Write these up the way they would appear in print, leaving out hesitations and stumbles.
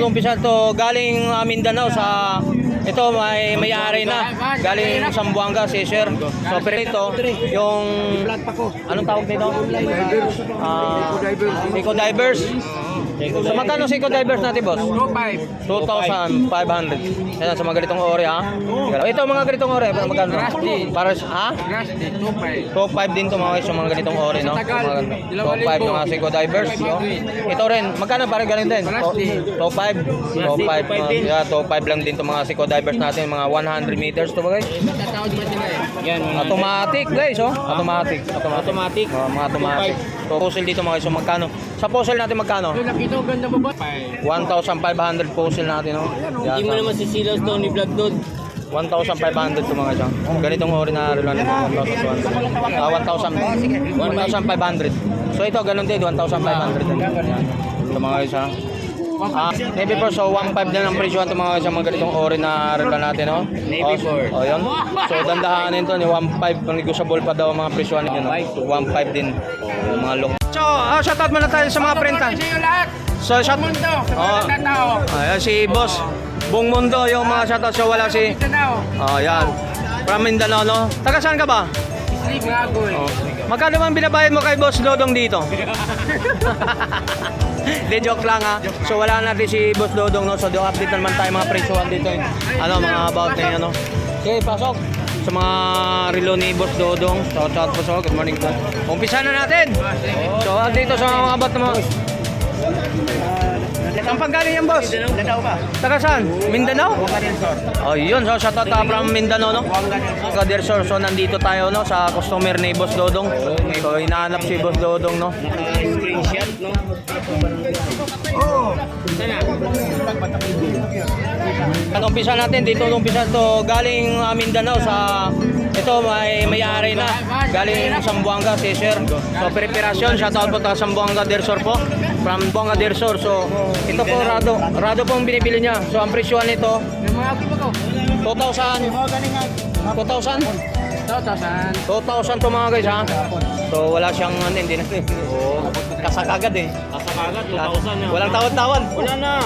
Umpisa to galing Mindanao sa ito may-ari na galing Zamboanga si Sir. So pero ito yung anong tawag nito? Eco Divers. So magkano si Eco Divers natin, boss? 2,500. Ayan, sa mga ganitong ore ha. Ito mga ganitong ore magkano? Para ha? 2,500 din to mga guys, mga ganitong ore no. 2,500 to mga si Eco Divers, no. Ito rin, magkano para ganun din? 2,500. 2,500. Yeah, 2,500 lang din to mga Eco Divers natin, mga 100 meters to guys. Yan, automatic guys, oh. Automatic. Mga automatic. So puzzle dito mga guys, so magkano? Sa puzzle natin magkano? Ito ganda ba? 1,500 puzzle natin, no. Hindi mo naman sisilaw ito ni Vlog doon. 1,500 to mga guys. Ganitong ordinary lang ito, 1,500. So ito ganun din, 1,500 din. Ito mga guys ha. Navy Force, so 1.5 din ang presyo ito mga guys, mga ganitong ordinary lang natin, no. Navy Force. Oh, yun. So dandahanin to, ni 1.5 negotiable pa daw ang mga presyo nito, no. 1.5 din yung mga look. So, shoutout muna tayo sa mga printan. So, shout mundo. Ayan si Boss Buong Mundo yung mga shoutout. So, wala si yan. From Mindanao, no? Taga saan ka ba? Magkano man binabayad mo kay Boss Dodong dito? Di joke lang ha. So, wala na din si Boss Dodong, no? So, update naman tayo mga presyoan dito. Mga about na yun, no? Okay, pasok sa mga relo ni Boss Dodong. Shout out po sa good morning po. Umpisa na natin. So dito sa mga abot na mga saan panggaling yan, boss? Mindanao ba? Taga saan? Mindanao? Oh, yun. So shout out from Mindanao, no? Kadir Sir. So nandito tayo, no? Sa customer ni Boss Dodong. So hinahanap si Boss Dodong, no? Screenshot, no? Sana? Ang umpisa natin dito, umpisa to galing Mindanao sa ito may-ari na galing Zamboanga si Sir. So preparasyon, shout out po ta Zamboanga del Sur po, from Zamboanga del Sur. So ito po rado po ang binibili niya. So ang presyo nito 2,000 to mga guys ha. So wala siyang hindi na. Kasakagad eh. Kasakagad, 2,000 na. Walang tawad-tawad. Wala na.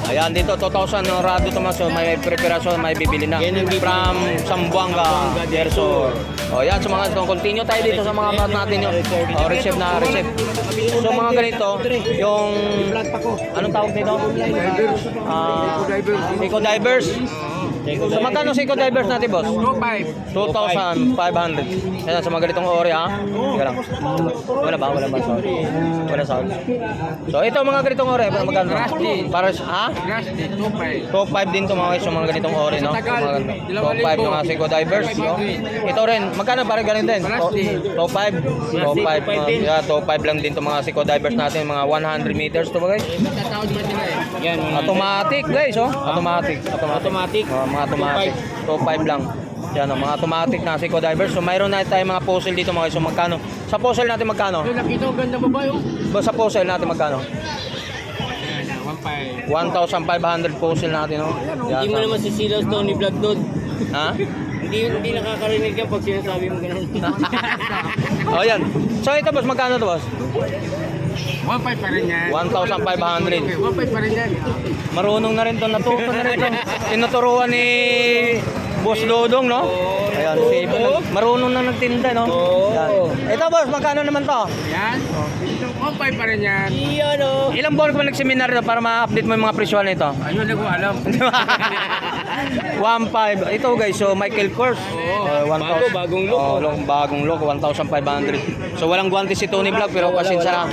Ayan dito 2,000 no, rado to so may preparasyon, may bibili na from Zamboanga del Sur. O yan, so mga continue tayo dito sa mga mat natin yung receive. So mga ganito, yung anong tawag nito? Eco Divers. So magkano si Eco Divers natin, boss? 2,500. Ayan, sa mga ganitong ore ha. Sige lang. Wala ba? Wala sound. So ito mga ganitong ore, magkano? Para ha? 2,500 din to mga guys, yung mga ganitong ore, no? 2,500 yung mga Eco Divers, no? Ito rin, magkano para ganun din? 2,500. 2,500. Yeah, 2,500 lang din to mga Eco Divers natin, mga 100 meters to mga guys. Yan, Automatic guys, oh. Automatic. Mga automatic. 2,500 lang. Yan, mga automatic na Eco Divers. So mayroon na tayong mga puzzle dito mga guys. So magkano? Sa puzzle natin magkano? Ito ganda ba ba yun? Sa puzzle natin magkano? 1,500. 1,500 puzzle natin, no? Hindi mo naman sisilaw ito ni Vlog doon. Ha? Hindi nakakarinig yan pag sinasabi mo ganun. Oh, yan. So ito boss, magkano to boss? 1,500 pa rin yan. 1,500. 1,500 pa rin yan. Marunong na rin to, natuto na rin to. Tinuturuan ni Boss Dodong, no? Ayan, si marunong na nagtinda, no? Yan. Ito boss, magkano naman to? Yan. 1,500 pa rin yan. Iyan, oh. Ilang buwan ka ba nagseminar na para ma-update mo yung mga presyo nito? Ayun, hindi ko alam. 1,500. Ito guys, so Michael Kors. 1,000. Bagong look. Bagong look, 1,500. So walang guwantes si Tony Vlog, pero pasensya na.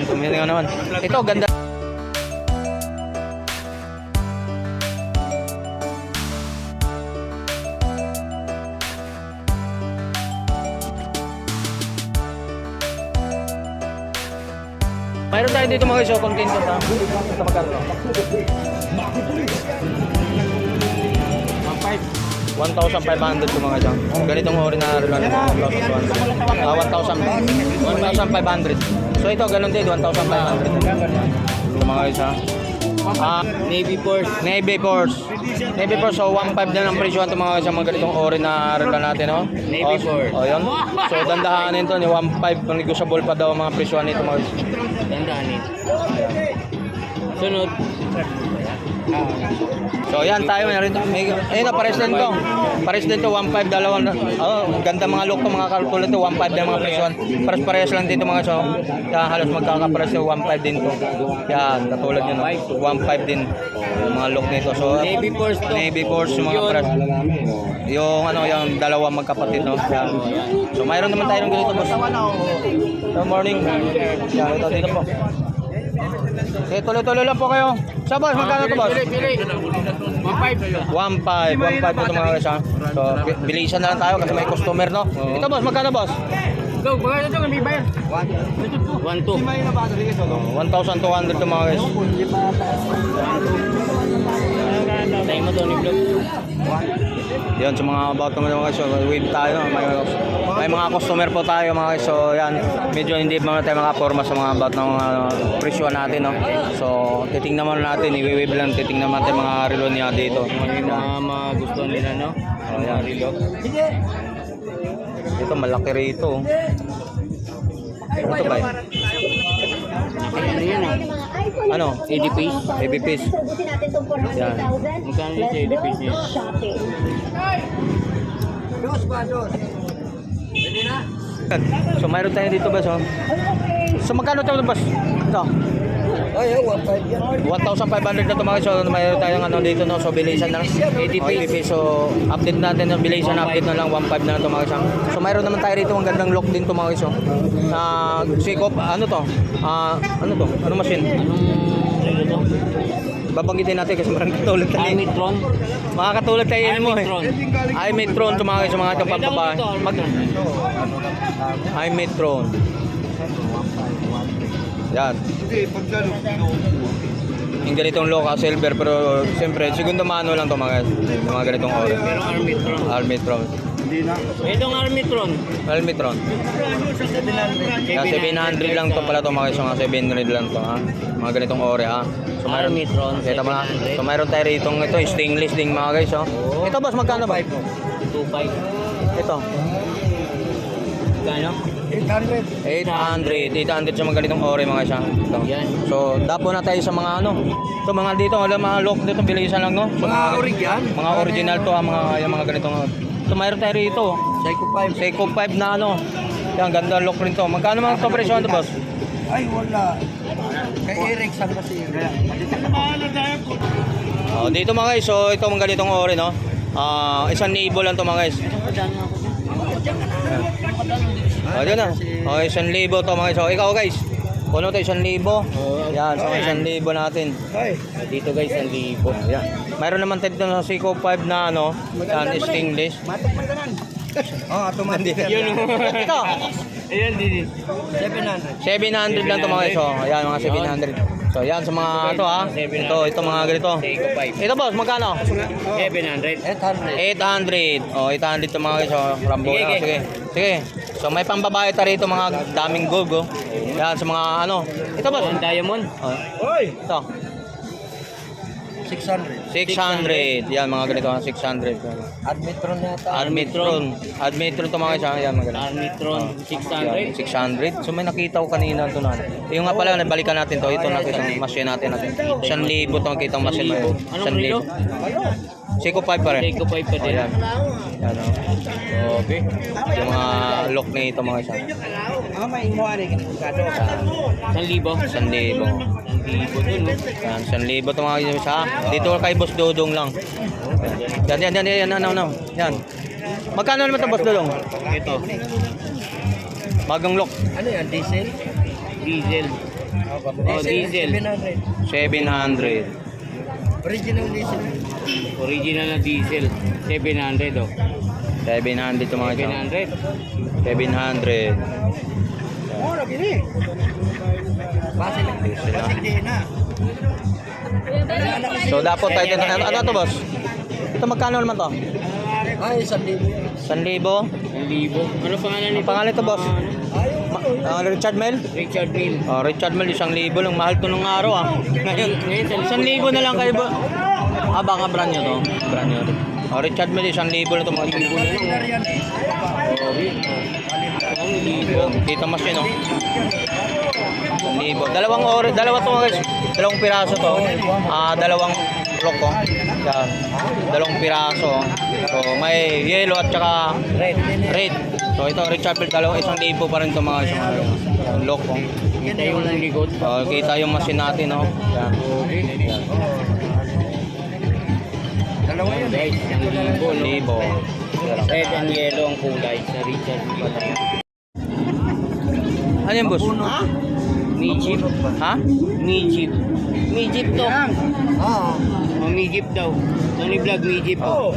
Tumihinga naman. Ito, ganda. Mayroon tayo dito mga guys, so content ha. Ito magkano? 1,500 to mga dyan. Ganitong ordinary lang. 1,500. So ito, ganun din, 1,500. Ito mga guys ha. Navy Force. Navy Force, so 1.5 na ang presyo ito mga guys, mga ganitong ordinary lang natin, no? Navy Force. Oh, yun. So dandahanin to, ni 1.5 negotiable pa daw ang mga presyo nito mga guys. Dandahanin. Sunod. So yan tayo meron. Ayun na pares din to. Pares din to 1.5 dalawang. Oh, ganda mga look to mga katulad to 1.5 din mga presyon. Pares lang dito mga so. Kaya halos magkakapares yung 1.5 din to. Yan katulad yun. 1.5 din yung mga look nito. So Navy Force to. Navy Force yung mga pares. Yung ano yung dalawang magkapatid no. Yan. So mayroon naman tayo ng ganito boss. Good morning. Yan ito dito po. Okay, tuloy-tuloy lang po kayo. Sa boss, magkano to boss? 1.5. 1.5 po ito mga guys ha. So, bilisan na lang tayo kasi may customer no. Ito boss, magkano boss? Go, bagay ito kami bayar. 1.2. 1,200 ito mga guys. Tayo mo to ni vlog. Yan, sa mga about naman mga guys. So, wave tayo. May mga customer po tayo mga guys. So, yan. Medyo hindi muna tayo makaporma sa mga about ng mga presyo natin no. So, titingnan muna natin. I-wave lang. Titingnan natin mga relo niya dito. May mga magustuhan nila, no? Yan. Ito, malaki rito. Ito ba yun? Ano yan, ah? Ano? 80 piece. Baby piece. Yan. Magkano yung sa 80 piece niya? So mayroon tayo dito ba so? So magkano ito boss? Ito. 1,500 na ito mga so mayroon tayong ano dito no so bilisan na 80 pesos. So update natin yung bilisan update na lang 1.5 na ito mga so. So mayroon naman tayo dito ang gandang lock din ito mga so. Sikop ano to? Ano to? Ano machine? Ano to? Babanggitin natin kasi marang katulad tayo. Armitron. Mga katulad tayo mo eh. Armitron. Imetron to mga so mga itong pampabahay. Imetron. Yan. Yung ganitong local silver pero siyempre segundo mano lang to mga yung mga ganitong ore. Pero Armitron. Armitron. Itong Armitron. Armitron. Yan 700 lang to pala to mga so mga 700 lang to ha. Mga ganitong ore ha. So mayroon Armitron. kita mga so mayroon tayo rito ito stainless ding mga guys oh. Ito boss magkano ba? 2.5. Ito. Gano? 800 sa mga ganitong ore mga siya. Yan. So, dapo na tayo sa mga ano. So, mga dito, wala mga lock dito, bilisan lang no. So, mga original to, yung mga ganitong. So, mayroon tayo rito. Seiko 5 na ano. Yan, ganda lock rin to. Magkano mga to presyo ito, boss? Ay, wala. Kay Eric, saan kasi yun? Oh, dito mga guys, so ito mga ganitong ore no. 1,000 lang to mga guys. Oh, dyan na. Oh, 1,000 to mga guys. So, ikaw guys. Puno tayo 1,000. Yan, so 1,000 natin. Dito guys, 1,000. Yan. Mayroon naman tayo dito sa Seiko 5 na ano, yan, stainless. Automatic. Yun. Ito, Ayan, din. 700 lang to mga guys. So, ayan, mga 700. So, yan sa mga ito ha. Ito mga ganito. Seiko 5. Ito boss, magkano? 700. 800. Oh, 800 to mga guys. So, Rambo Sige, na. Sige. Sige. So, may pambabae ta rito mga daming gold oh. Yan sa mga ano. Ito boss. Ang diamond. Oh, Oy! ito. 600. 600. Yan mga ganito, 600. Admitron yata. Admitron to mga guys. Ha? Yan mga ganito. Armitron, 600. 600. So may nakita ko kanina ito na. Yung nga pala, nabalikan natin to. Ito nakita ng machine natin. 1,000 ito nakita ang machine mo. Anong relo? 1,000. Seiko 5 pa rin. Seiko 5 pa Oh, din. yan. Yan o. Okay. Yung mga lock na ito mga isa. May imuha rin. 1,000. 1,000. 1,000 dun, no? Yan, 1,000 ito mga isa. Dito kay Boss Dodong lang. Yan. Yan. Magkano naman ito Boss Dodong? Ito. Bagang lock. Ano yan? Diesel? Diesel. Oh, diesel. 700. Original diesel. Original na diesel. 700, oh. 700 ito mga isa. 700. 700. Oh, lagi ni. Basi na. So dapat tayo dito. Ano to boss? Ito magkano naman to? Ay, 1,000. 1,000. 1,000. Ano pangalan Ang nito? pangalan ito boss? Richard Mel? Richard Mill. Oh, Richard Mel 1,000 lang. Mahal to nung araw ah. Ngayon 1,000 na lang kayo ba? Baka brand nyo to. Brand nyo to. Oh, Richard Mel 1,000 na to mga libo na lang. Okay. 1,000. Kita mas yun oh. 1,000. Dalawa to guys. Dalawang piraso to. Dalawang loko. Yan. Dalawang piraso. So may yellow at saka red. So ito Richard Bell, 1,000 pa rin to mga isang loko. Kita yung likod. Kita yung machine natin, no? Yan. Yan. Dalawa yun. Guys, yung libo. 1,000. Red and yellow ang kulay sa Richard Bell. Ano yung boss? Mijip. Ha? Mijip. Mijip to. Oo. Mijip daw. Tony Vlog, Mijip. Oh.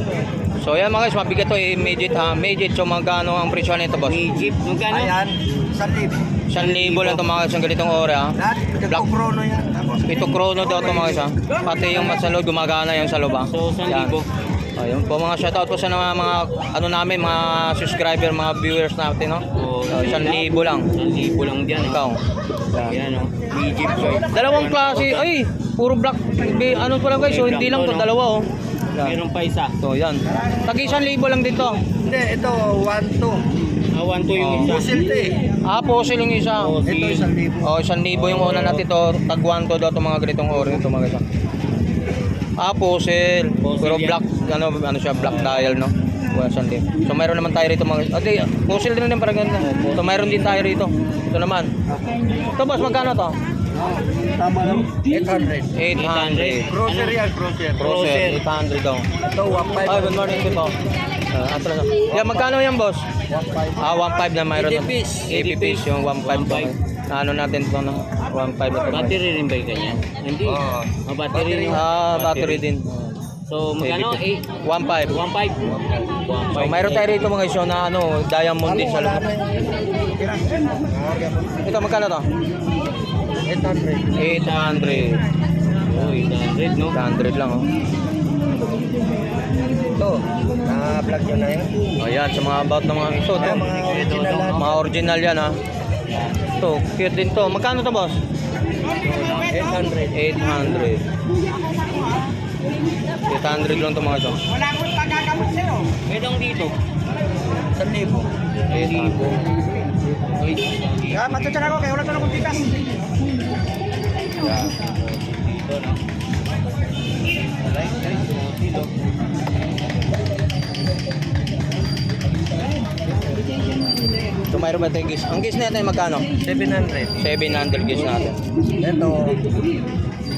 So yan mga guys, mabigat to immediate ha. Immediate, so magkano ang presyo nito boss? Mijip. Magkano? Ayan, 1,000. 1,000 lang ito mga guys, ang ganitong ore ha. Lahat, Black. krono yan. Tapos, Ito chrono daw ito mga guys ha. Pati yung sa loob, gumagana yung sa loob ha. So, 1,000. Ayun po mga shoutout po sa mga ano namin, mga subscriber, mga viewers natin no. So, 1,000 lang. 1,000 lang dyan. Ikaw. Yan o. Mijip guys. Dalawang klase. Ay, puro black. Ano pa lang guys, so hindi lang to, dalawa oh. Yan. Meron pa isa. So yan. Tag 1,000 lang dito. hindi, ito, 1,200. 1,2 yung isa. Pusil to eh. Puzzle yung isa. Ito, 1,000. Oh, 1,000 yung una natin to. Tag 1 to daw itong mga ganitong ore ito mga guys. Puzzle. Pero yan. black, ano siya, black dial no. 1,000. So mayroon naman tayo rito mga. Okay, puzzle din parang ganito. So mayroon din tayo rito. Ito naman. Ito boss, magkano to? Tama lang. 800. 800. Grocery yan, grocery. Grocer, 800 daw. Ito, Ay, good morning po. Atras na. Yan, magkano yan, boss? 1,500. 1,500 na mayroon. 80 piece. 80 piece, yung 1,500 to. Ano natin to, no? 1,500 na to. Battery rin ba yung ganyan? Hindi. Oo. Battery rin. Battery din. So, magkano? 1,500. 1,500. So, mayroon tayo rito mga isyo na ano, diamond din sa Wala loob. na yun. Ito, magkano to? 800. 800. Oh, 800, no? 800 lang, oh. Ito, na-vlog nyo na yun. O, yan, sa mga about ng mga iso, to. Ayan, mga original lang. Mga original yan, ha. Ito, cute din to. Magkano to, boss? 800. 800. 800 lang to mga iso. Wala akong pagkakamot sa'yo. Medong dito. 1,000. 800. Kaya matutsan ako, kaya wala ka na kong tikas. Dito, no? So mayroon ba tayong gis? Ang gis natin magkano? 700. 700 gis natin. Ito,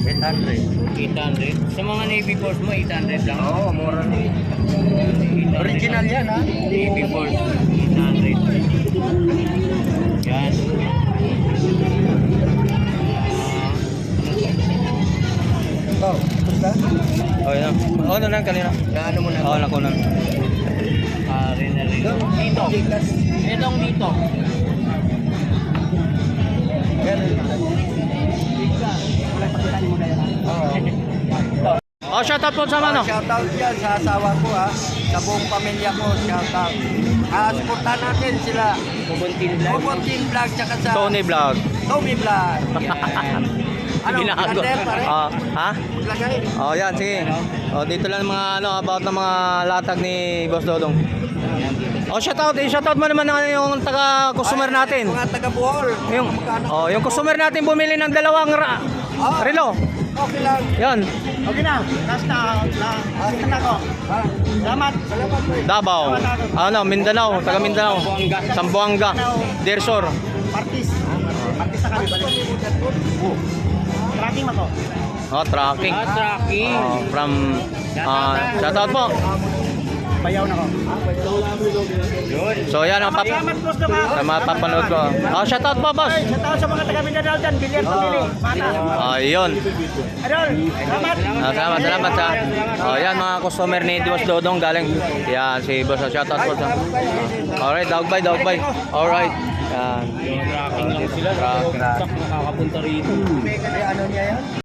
800. 800. Sa mga Navy Force mo, 800 lang. Oo, mura na. Original yan, ha? Navy Force, 800. Yan. Ito, basta? Oh, yan. Oh, ano lang kanina? Gaano mo na? Oh, nakunan. Rin na rin. Dito. Tikas. Itong dito. Meron. Oo. Oh, shout out po sa ano? Shoutout yan sa asawa ko, ha? Sa buong pamilya ko, shoutout. Supportahan natin sila. Bubuntin lang. Bubuntin Vlog, tsaka sa Tony Vlog. Tommy Vlog. Ano, Binago. Lander, pare? Oh, ha? Maglagay. Oh, yan, sige. Oh, dito lang mga ano about ng mga latag ni Boss Dodong. Oh, shout out mo naman ng yung taga-customer natin. Mga taga-Bohol. Yung customer natin bumili ng dalawang relo. Okay lang. Yan, Okay na. Last na ako. Salamat. Salamat, boy. Davao. Ano, Mindanao, taga Mindanao. Zamboanga. Dersor. Partis. Partis na kami balik. Tracking mo to. Oh, tracking. Tracking. Oh, from shout out po. Bayaw na ko. So yan ang Salamat, boss, na mga. mapapanood ko. Oh, shout out po, boss. Sa taon sa mga taga-Mindanao dyan, bilyan pamili. Mata. Ayun. Adol, salamat. Salamat sa. Oh, yan mga customer ni Boss Dodong galing. Yan si Boss, shout out po sa. Alright, dog bye. Alright. Yan. Tracking lang sila. Tracking. Nakakapunta rito. Ano niya yan?